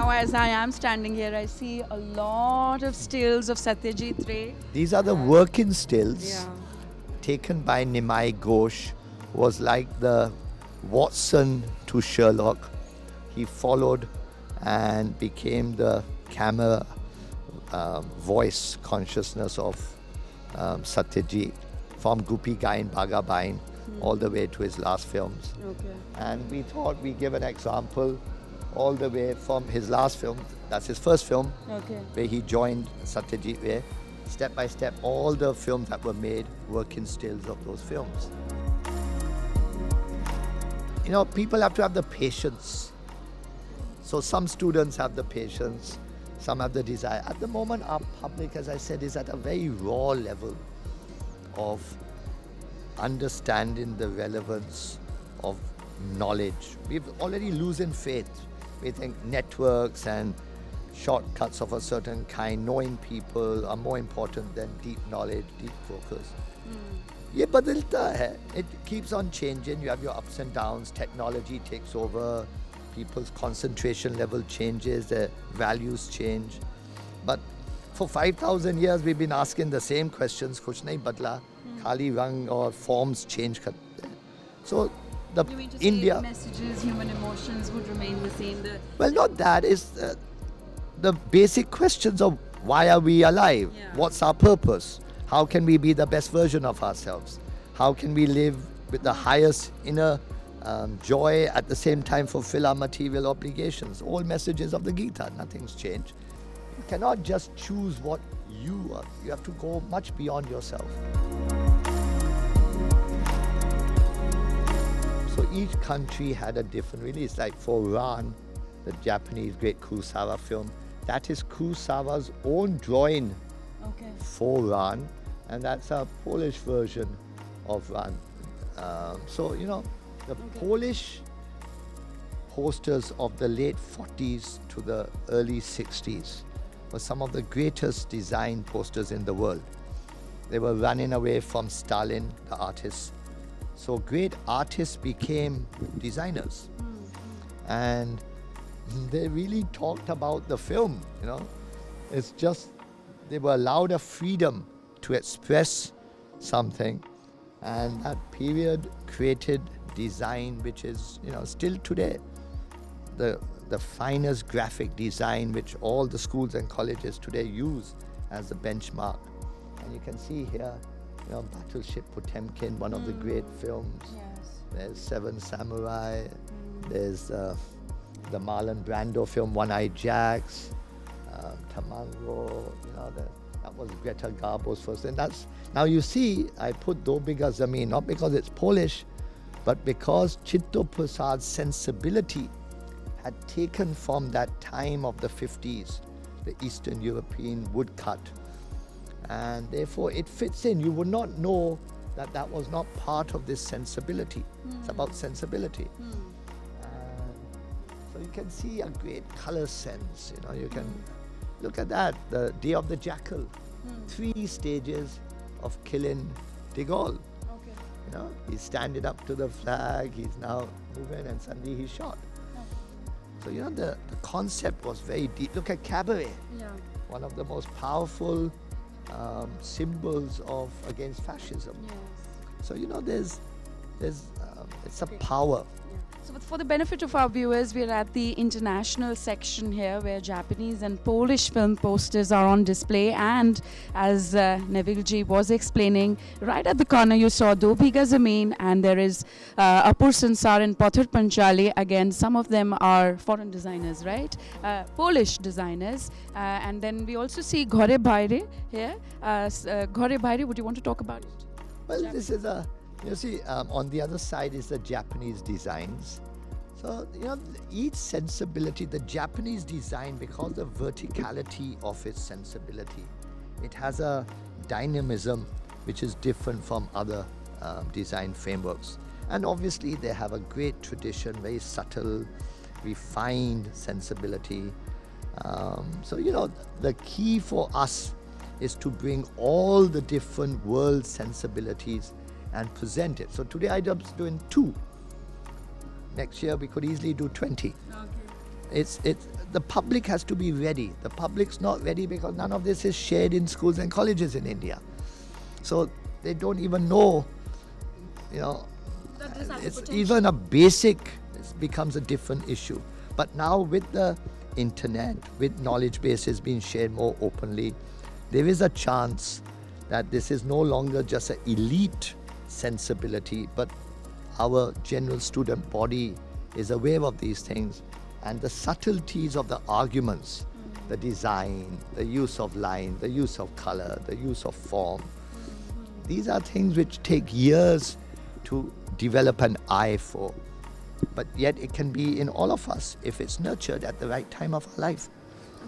now as I am standing here, I see a lot of stills of Satyajit Ray. These are the working stills taken by Nemai Ghosh, who was like the Watson to Sherlock. He followed and became the camera voice consciousness of Satyajit, from Guppy Gain Bhaga Bain all the way to his last films. Okay. And we thought we'd give an example all the way from his last film, that's his first film, where he joined Satyajit Ray. Step by step, all the films that were made work in stills of those films. You know, people have to have the patience. So some students have the patience, some have the desire. At the moment, our public, as I said, is at a very raw level of understanding the relevance of knowledge. We've already losing faith. We think networks and shortcuts of a certain kind, knowing people, are more important than deep knowledge, deep focus. ये बदलता है. It keeps on changing. You have your ups and downs. Technology takes over. People's concentration level changes. Their values change. But for 5,000 years, we've been asking the same questions. कुछ नहीं बदला. खाली रंग और forms change करते हैं. So the You mean to India. say messages, human emotions would remain the same? Well, not that. It's the basic questions of why are we alive? Yeah. What's our purpose? How can we be the best version of ourselves? How can we live with the highest inner joy, at the same time fulfill our material obligations? All messages of the Gita, nothing's changed. You cannot just choose what you are. You have to go much beyond yourself. So each country had a different release. Like for Ran, the Japanese great Kurosawa film, that is Kurosawa's own drawing for Ran, and that's a Polish version of Ran. So, you know, the Polish posters of the late 40s to the early 60s were some of the greatest design posters in the world. They were running away from Stalin, the artist. So great artists became designers. And they really talked about the film, you know. It's just they were allowed a freedom to express something, and that period created design which is, you know, still today the finest graphic design which all the schools and colleges today use as a benchmark. And you can see here, you know, Battleship Potemkin, one of the great films. Yes. There's Seven Samurai. There's the Marlon Brando film One-Eyed Jacks, Tamango, you know, that was Greta Garbo's first. And that's, now you see, I put Do Biga Zameen, not because it's Polish, but because Chitto Prasad's sensibility had taken from that time of the 50s, the Eastern European woodcut. And therefore it fits in. You would not know that that was not part of this sensibility. It's about sensibility. So you can see a great color sense, you know, you can look at that, the Day of the Jackal, 3 stages of killing de Gaulle. You know, he's standing up to the flag, he's now moving, and suddenly he's shot. So, you know, the concept was very deep. Look at cabaret, one of the most powerful symbols of against fascism. So, you know, there's it's a power. So for the benefit of our viewers, we're at the international section here where Japanese and Polish film posters are on display, and as Neville ji was explaining, right at the corner you saw Do Bhiga Zameen, and there is Apur Sansar and Pathar Panchali. Again, some of them are foreign designers, right? Polish designers. And then we also see Ghore Bhaire here. Ghore Bhaire, would you want to talk about it? Well, this is a, you see, on the other side is the Japanese designs. So, you know, each sensibility, the Japanese design, because the verticality of its sensibility, it has a dynamism which is different from other design frameworks. And obviously they have a great tradition, very subtle, refined sensibility. So, you know, the key for us is to bring all the different world sensibilities and present it. So today I'm just doing 2. Next year we could easily do 20. It's the public has to be ready. The public's not ready because none of this is shared in schools and colleges in India. So they don't even know, it's even a basic becomes a different issue. But now with the internet, with knowledge bases being shared more openly, there is a chance that this is no longer just an elite sensibility, but our general student body is aware of these things, and the subtleties of the arguments, the design, the use of line, the use of color, the use of form. These are things which take years to develop an eye for, but yet it can be in all of us if it's nurtured at the right time of our life.